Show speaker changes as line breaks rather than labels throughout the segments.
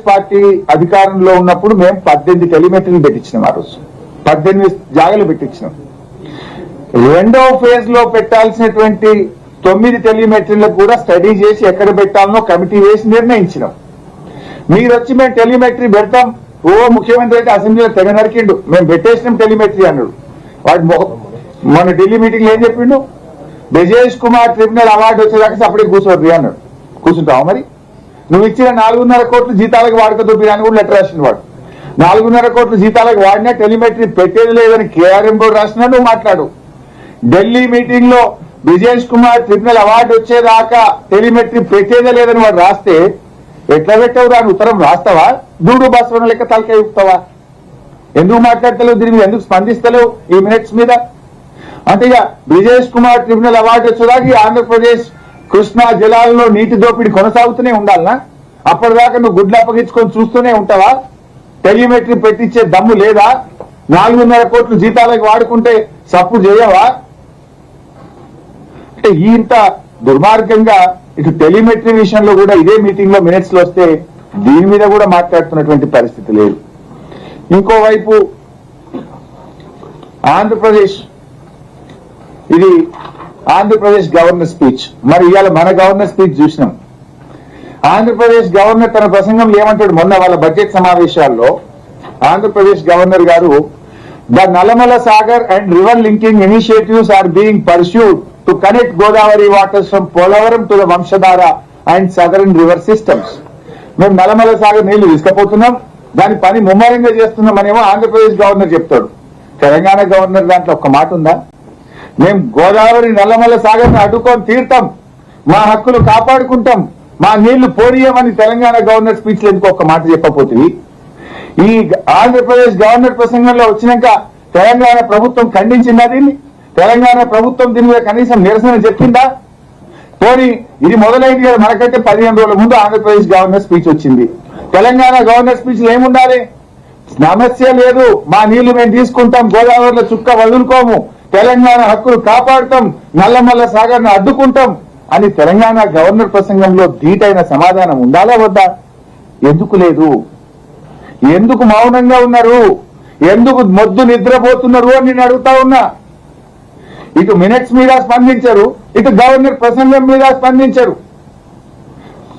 Party అధికారంలో ఉన్నప్పుడు మేము 18 టెలిమెట్రీలు పెట్టించినాం. ఆ రోజు 18 జాగాలు పెట్టించినాం. రెండవ ఫేజ్ లో పెట్టాల్సినటువంటి 9 టెలిమెట్రీలకు కూడా స్టడీ చేసి ఎక్కడ పెట్టాలనో కమిటీ వేసి నిర్ణయించినాం. మీరు వచ్చి మేము టెలిమెట్రీ పెడతాం, ముఖ్యమంత్రి అయితే అసెంబ్లీలో తెగ నరికిండు, మేము పెట్టేసినాం టెలిమెట్రీ అన్నాడు. వాడు మన ఢిల్లీ మీటింగ్ లో ఏం చెప్పిండు, బ్రిజేష్ కుమార్ ట్రిబ్యునల్ అవార్డు వచ్చేదాకా అప్పటికి కూర్చోద్ది అన్నాడు. కూర్చుంటావు మరి? నువ్వు ఇచ్చిన 4.5 కోట్ల జీతాలకు వాడుకదొబ్బి అని కూడా లెటర్ రాసిండు వాడు. 4.5 కోట్ల జీతాలకు వాడినా టెలిమెట్రీ పెట్టేది లేదని కేఆర్ఎం బోర్డు రాసినా నువ్వు మాట్లాడు. ఢిల్లీ మీటింగ్ లో బ్రిజేష్ కుమార్ ట్రిబ్యునల్ అవార్డు వచ్చేదాకా టెలిమెట్రీ పెట్టేదే లేదని వాడు రాస్తే ఎట్లా పెట్టావు? దాని ఉత్తరం రాస్తావా? దూడు బస్వన లెక్క తలకాయ ఊపుతావా? ఎందుకు మాట్లాడతలేవు? దీని మీద ఎందుకు స్పందిస్తలేవు ఈ మినిట్స్ మీద? అంటే ఇక బ్రిజేష్ కుమార్ ట్రిబ్యునల్ అవార్డు వచ్చేదాకా ఆంధ్రప్రదేశ్ కృష్ణా జలాల్లో నీటి దోపిడీ కొనసాగుతూనే ఉండాలనా? అప్పటిదాకా నువ్వు గుడ్లు అప్పగించుకొని చూస్తూనే ఉంటావా? టెలిమెట్రీ పెట్టించే దమ్ము లేదా? 4.5 కోట్ల జీతాలకు వాడుకుంటే సప్పు చేయవా? అంటే ఇంత దుర్మార్గంగా ఇటు టెలిమెట్రీ విషయంలో కూడా ఇదే మీటింగ్ లో మినిట్స్ లో వస్తే దీని మీద కూడా మాట్లాడుతున్నటువంటి పరిస్థితి లేదు. ఇంకోవైపు ఆంధ్రప్రదేశ్, ఇది ఆంధ్రప్రదేశ్ గవర్నర్ స్పీచ్. మరి ఇవాళ మన గవర్నర్ స్పీచ్ చూసినాం. ఆంధ్రప్రదేశ్ గవర్నర్ తన ప్రసంగంలో ఏమంటాడు? మొన్న వాళ్ళ బడ్జెట్ సమావేశాల్లో ఆంధ్రప్రదేశ్ గవర్నర్ గారు, the Nallamala Sagar and river linking initiatives are being pursued to connect Godavari waters from Polavaram to the Vamsadhara and southern river systems. మేము నల్లమల సాగర్ నీళ్లు తీసుకుపోతున్నాం, దాని పని ముమ్మరంగా చేస్తున్నామనేమో ఆంధ్రప్రదేశ్ గవర్నర్ చెప్తాడు. తెలంగాణ గవర్నర్ దాంట్లో ఒక్క మాట ఉందా? మేము గోదావరి నల్లమల సాగర్ని అడ్డుకొని తీరుతాం, మా హక్కులు కాపాడుకుంటాం, మా నీళ్లు పోనీయమని తెలంగాణ గవర్నర్ స్పీచ్ లో ఇంకొక మాట చెప్పకపోతుంది. ఈ ఆంధ్రప్రదేశ్ గవర్నర్ ప్రసంగంలో వచ్చినాక తెలంగాణ ప్రభుత్వం ఖండించిందా దీన్ని? తెలంగాణ ప్రభుత్వం దీని మీద కనీసం నిరసన చెప్పిందా? పోనీ ఇది మొదలైంది కదా, మనకంటే 15 రోజుల ముందు ఆంధ్రప్రదేశ్ గవర్నర్ స్పీచ్ వచ్చింది. తెలంగాణ గవర్నర్ స్పీచ్ లో ఏముండాలి? సమస్య లేదు, మా నీళ్లు మేము తీసుకుంటాం, గోదావరిలో చుక్క వదులుకోము, తెలంగాణ హక్కులు కాపాడుతాం, నల్లమల్ల సాగర్ను అడ్డుకుంటాం అని తెలంగాణ గవర్నర్ ప్రసంగంలో ధీటైన సమాధానం ఉండాలా వద్దా? ఎందుకు లేదు? ఎందుకు మౌనంగా ఉన్నారు? ఎందుకు మొద్దు నిద్రపోతున్నారు అని నేను అడుగుతా ఉన్నా. ఇటు మినిట్స్ మీద స్పందించరు, ఇటు గవర్నర్ ప్రసంగం మీద స్పందించరు.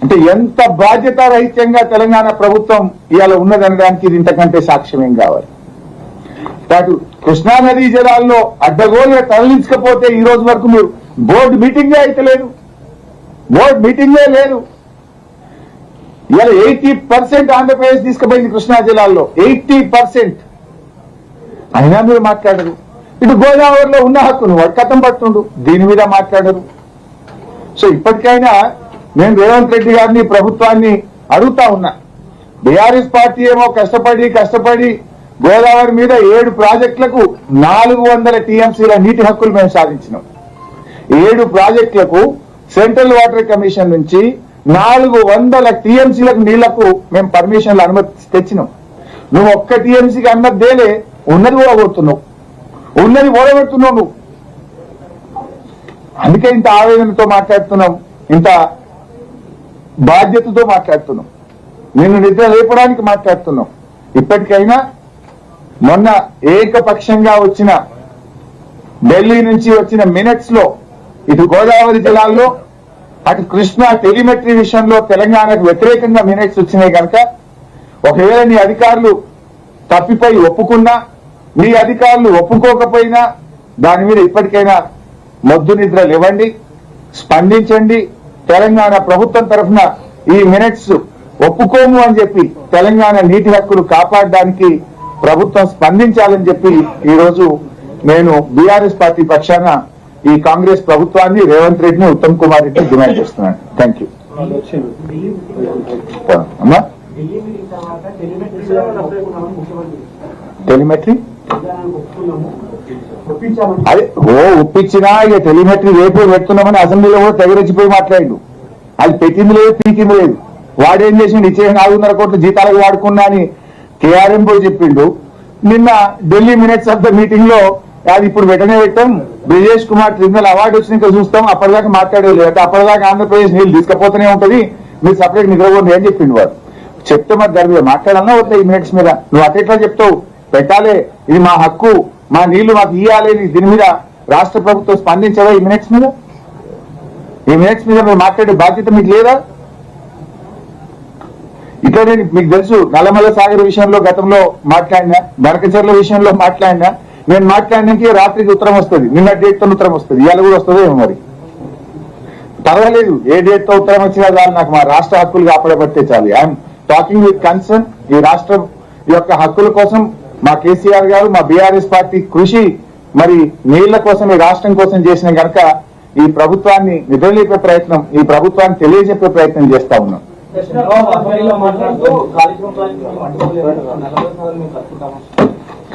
అంటే ఎంత బాధ్యత రహిత్యంగా తెలంగాణ ప్రభుత్వం ఇవాళ ఉన్నదనడానికి ఇది ఇంతకంటే సాక్ష్యం ఏం కావాలి? అటు కృష్ణానదీ జలాల్లో అడ్డగోలుగా తరలించకపోతే ఈ రోజు వరకు మీరు బోర్డు మీటింగే అయితే లేదు, బోర్డు మీటింగే లేదు. ఇవాళ 80% ఆంధ్రప్రదేశ్ తీసుకుపోయింది కృష్ణా జలాల్లో, 80%. అయినా మీరు మాట్లాడరు. ఇటు గోదావరిలో ఉన్న హక్కును వాడు కథం పడుతుండు, దీని మీద మాట్లాడరు. సో ఇప్పటికైనా నేను రేవంత్ రెడ్డి గారిని, ప్రభుత్వాన్ని అడుగుతా ఉన్నా. బీఆర్ఎస్ పార్టీ ఏమో కష్టపడి గోదావరి మీద 7 ప్రాజెక్టులకు 400 టీఎంసీల నీటి హక్కులు మేము సాధించినాం. 7 ప్రాజెక్టులకు సెంట్రల్ వాటర్ కమిషన్ నుంచి 400 టీఎంసీలకు నీళ్లకు మేము పర్మిషన్లు అనుమతి తెచ్చినాం. నువ్వు ఒక్క టీఎంసీకి అనుమతి దేలే, ఉన్నది కూడా పోతున్నావు, ఉన్నది ఓడబెడుతున్నావు నువ్వు. అందుకే ఇంత ఆవేదనతో మాట్లాడుతున్నాం, ఇంత బాధ్యతతో మాట్లాడుతున్నాం, నిన్ను నిద్ర లేపడానికి మాట్లాడుతున్నాం. ఇప్పటికైనా మొన్న ఏకపక్షంగా వచ్చిన ఢిల్లీ నుంచి వచ్చిన మినిట్స్ లో ఇటు గోదావరి జలాల్లో అటు కృష్ణా టెలిమెట్రీ విషయంలో తెలంగాణకు వ్యతిరేకంగా మినిట్స్ వచ్చినాయి కనుక ఒకవేళ నీ అధికారులు తప్పిపోయి ఒప్పుకున్నా, నీ అధికారులు ఒప్పుకోకపోయినా దాని మీద ఇప్పటికైనా మొద్దు నిద్ర లేవండి, స్పందించండి. తెలంగాణ ప్రభుత్వం తరఫున ఈ మినిట్స్ ఒప్పుకోము అని చెప్పి తెలంగాణ నీటి హక్కులు కాపాడడానికి ప్రభుత్వం స్పందించాలని చెప్పి ఈ రోజు నేను బీఆర్ఎస్ పార్టీ పక్షాన ఈ కాంగ్రెస్ ప్రభుత్వాన్ని, రేవంత్ రెడ్డిని, ఉత్తమ్ కుమార్ రెడ్డిని డిమాండ్ చేస్తున్నాను. Thank you. అమ్మా టెలిమెట్రీ అదే ఒప్పించినా ఇక టెలిమెట్రీ రేపు పెడుతున్నామని అసెంబ్లీలో కూడా తెగరెచ్చిపోయి మాట్లాడు. అది పెట్టింది లేదు, పీకింది లేదు. వాడేం చేసిండు? ఇచ్చే 400 కోట్ల జీతాలకు వాడుకున్నా అని కేఆర్ఎం పోయి చెప్పిండు. నిన్న Delhi minutes of the meeting లో అది ఇప్పుడు వెంటనే పెట్టాం, బ్రిజేష్ కుమార్ ట్రిబ్యునల్ అవార్డు వచ్చినాక చూస్తాం, అప్పటిదాకా మాట్లాడలేదు. అంటే అప్పటిదాకా ఆంధ్రప్రదేశ్ నీళ్ళు తీసుకపోతూనే ఉంటది, మీరు సపరేట్ నిద్రపోండి అని చెప్పిండు. వాడు చెప్తే మరి దాని మీద మాట్లాడాలన్నా వద్దా ఈ మినిట్స్ మీద? నువ్వు అట్లా చెప్తావు, పెట్టాలి, ఇది మా హక్కు, మా నీళ్లు మాకు ఇయ్యాలి, దీని మీద రాష్ట్ర ప్రభుత్వం స్పందించదా ఈ మినిట్స్ మీద? ఈ మినిట్స్ మీద మీరు మాట్లాడే బాధ్యత మీకు లేదా? ఇట్లా నేను మీకు తెలుసు, నల్లమల్ల సాగర్ విషయంలో గతంలో మాట్లాడినా, బనకచెర్ల విషయంలో మాట్లాడినా, నేను మాట్లాడినాక రాత్రికి ఉత్తరం వస్తుంది, నిన్న డేట్ తో ఉత్తరం వస్తుంది, ఇవాళ కూడా వస్తుందో ఏమో మరి. పర్వాలేదు, ఏ డేట్ తో ఉత్తరం వచ్చినా చాలు, నాకు మా రాష్ట్ర హక్కులు కాపాడబట్టే చాలు. I'm talking with concern. ఈ రాష్ట్రం యొక్క హక్కుల కోసం మా కేసీఆర్ గారు, మా బీఆర్ఎస్ పార్టీ కృషి మరి నీళ్ల కోసం, ఈ రాష్ట్రం కోసం చేసిన కనుక ఈ ప్రభుత్వాన్ని నిద్రలేపే ప్రయత్నం, ఈ ప్రభుత్వాన్ని తెలియజెప్పే ప్రయత్నం చేస్తా ఉన్నాం.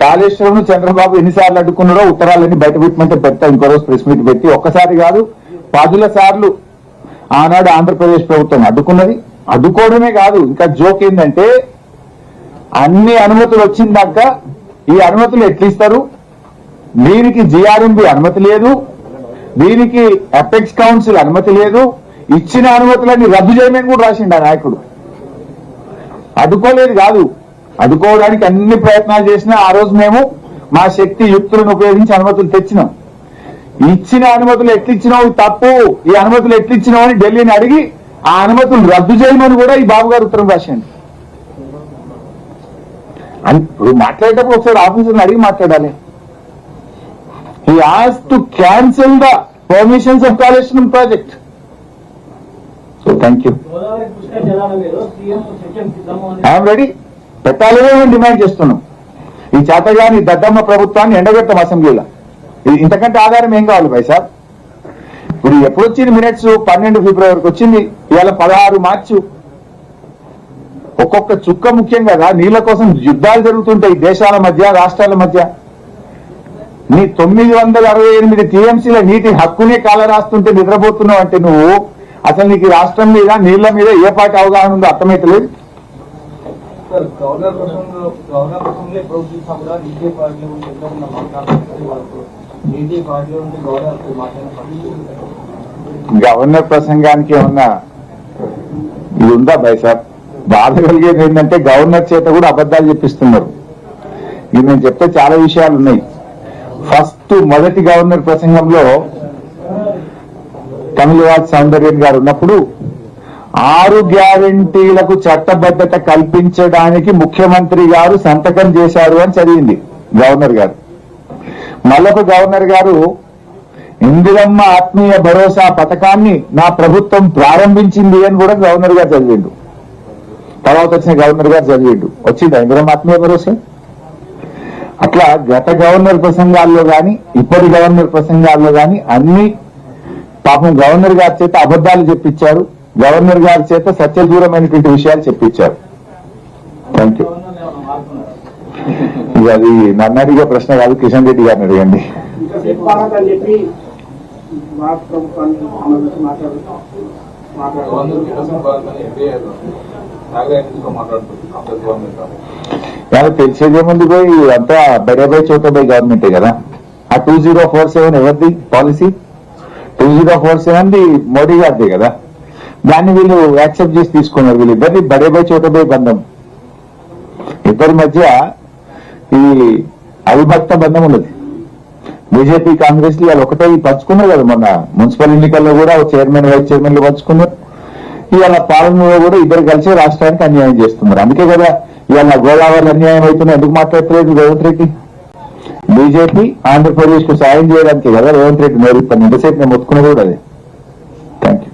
కాళేశ్వరం చంద్రబాబు ఎన్నిసార్లు అడ్డుకున్నారో ఉత్తరాలన్నీ బయట పెట్టమంటే పెడతా, ఇంకో రోజు ప్రెస్ మీట్ పెట్టి, ఒక్కసారి కాదు 10 సార్లు ఆనాడు ఆంధ్రప్రదేశ్ ప్రభుత్వం అడ్డుకున్నది. అడ్డుకోవడమే కాదు, ఇంకా జోక్ ఏంటంటే అన్ని అనుమతులు వచ్చిందాక ఈ అనుమతులు ఎట్లిస్తారు, దీనికి జిఆర్ఎంబి అనుమతి లేదు, దీనికి అపెక్స్ కౌన్సిల్ అనుమతి లేదు, ఇచ్చిన అనుమతులన్నీ రద్దు చేయమని కూడా రాసిండు ఆ నాయకుడు. అడ్డుకోలేదు కాదు, అడ్డుకోవడానికి అన్ని ప్రయత్నాలు చేసినా ఆ రోజు మేము మా శక్తి యుక్తులను ఉపయోగించి అనుమతులు తెచ్చినాం. ఇచ్చిన అనుమతులు ఎట్లిచ్చినావు తప్పు, ఈ అనుమతులు ఎట్లిచ్చినావు అని ఢిల్లీని అడిగి ఆ అనుమతులు రద్దు చేయమని కూడా ఈ బాబు గారు ఉత్తరం రాసిండు. ఇప్పుడు మాట్లాడేటప్పుడు ఒకసారి ఆఫీసర్ని అడిగి మాట్లాడాలి. He has to cancel the permissions of Kaleshwaram project. So thank you. I'm ready, పెట్టాలనే మేము డిమాండ్ చేస్తున్నాం. ఈ చేతగాని దద్దమ్మ ప్రభుత్వాన్ని ఎండగొట్టాం అసెంబ్లీలో. ఇంతకంటే ఆధారం ఏం కావాలి భాయ్ సాబ్? ఇప్పుడు ఎప్పుడు వచ్చింది మినిట్స్? 12 ఫిబ్రవరికి వచ్చింది, ఇవాళ 16 మార్చి. ఒక్కొక్క చుక్క ముఖ్యం కదా. నీళ్ల కోసం యుద్ధాలు జరుగుతుంటాయి దేశాల మధ్య, రాష్ట్రాల మధ్య. నీ 968 టీఎంసీల నీటి హక్కునే కాల రాస్తుంటే నిద్రపోతున్నావు అంటే నువ్వు అసలు నీకు రాష్ట్రం మీద, నీళ్ల మీద ఏ పాటి అవగాహన ఉందో అర్థమైతలేదు. గవర్నర్ ప్రసంగానికి ఏమన్నా ఇది ఉందా భాయ్ సాబ్? బాధ కలిగేది ఏంటంటే గవర్నర్ చేత కూడా అబద్ధాలు చెప్పిస్తున్నారు. ఇది నేను చెప్తే చాలా విషయాలు ఉన్నాయి. మొదటి గవర్నర్ ప్రసంగంలో తమిళవాజ్ సౌందర్యన్ గారు ఉన్నప్పుడు 6 గ్యారంటీలకు చట్టబద్ధత కల్పించడానికి ముఖ్యమంత్రి గారు సంతకం చేశారు అని చదివింది గవర్నర్ గారు. మళ్ళొక గవర్నర్ గారు ఇందిరమ్మ ఆత్మీయ భరోసా పథకాన్ని నా ప్రభుత్వం ప్రారంభించింది అని కూడా గవర్నర్ గారు చదివిండు. తర్వాత వచ్చిన గవర్నర్ గారు చదివిండు. వచ్చిందా ఇందిరమ్మ ఆత్మీయ భరోసా? అట్లా గత గవర్నర్ ప్రసంగాల్లో గాని, ఇప్పటి గవర్నర్ ప్రసంగాల్లో గాని అన్ని పాపం గవర్నర్ గారి చేత అబద్ధాలు చెప్పించారు, గవర్నర్ గారి చేత సత్యదూరమైనటువంటి విషయాలు చెప్పించారు. Thank you. అది నన్ను అడిగే ప్రశ్న కాదు, కిషన్ రెడ్డి గారిని అడగండి. తెలిసేదేముంది పోయి అంతా బడేబాయ్ చోటబాయ్ గవర్నమెంటే కదా. ఆ 2047 ఎవరిది పాలసీ? 2047 మోడీ గారిదే కదా. దాన్ని వీళ్ళు యాక్సెప్ట్ చేసి తీసుకున్నారు. వీళ్ళిద్దరిది బడేబాయ్ చోటబాయ్ బంధం. ఇద్దరి మధ్య ఈ అవిభక్త బంధం ఉన్నది. బీజేపీ కాంగ్రెస్ ఇవాళ ఒకటే పంచుకున్నారు కదా. మొన్న మున్సిపల్ ఎన్నికల్లో కూడా చైర్మన్, వైస్ చైర్మన్లు పంచుకున్నారు. ఇవాళ పాలనలో కూడా ఇద్దరు కలిసి రాష్ట్రానికి అన్యాయం చేస్తున్నారు. అందుకే కదా ఇవాళ గోదావరి అన్యాయం అవుతున్నా. ఎందుకు మాట్లాడలేదు రేవంత్ రెడ్డి? బీజేపీ ఆంధ్రప్రదేశ్ కు సాయం చేయడానికి కదా రేవంత్ రెడ్డి నేర్పుతాను. ఎంతసేపు నేను మొత్తుకున్నది కూడా అదే. Thank you.